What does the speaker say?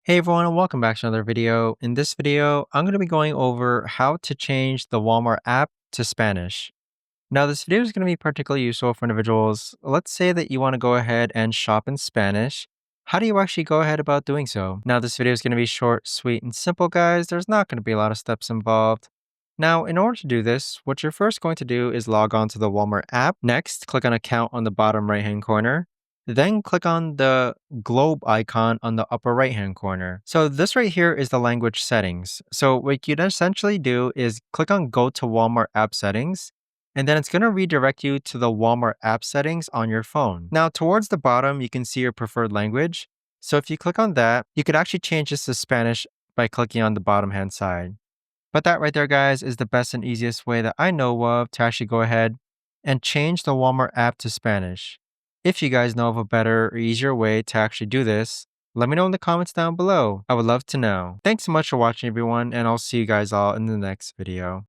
Hey everyone, and welcome back to another video. In this video, I'm going to be going over how to change the Walmart app to Spanish. Now, this video is going to be particularly useful for individuals. Let's say that you want to go ahead and shop in Spanish. How do you actually go ahead about doing so? Now, this video is going to be short, sweet, and simple, guys. There's not going to be a lot of steps involved. Now, in order to do this, what you're first going to do is log on to the Walmart app. Next, click on Account on the bottom right-hand corner. Then click on the globe icon on the upper right-hand corner. So this right here is the language settings. So what you'd essentially do is click on Go to Walmart app settings, and then it's going to redirect you to the Walmart app settings on your phone. Now, towards the bottom, you can see your preferred language. So if you click on that, you could actually change this to Spanish by clicking on the bottom hand side. But that right there, guys, is the best and easiest way that I know of to actually go ahead and change the Walmart app to Spanish. If you guys know of a better or easier way to actually do this, let me know in the comments down below. I would love to know. Thanks so much for watching, everyone, and I'll see you guys all in the next video.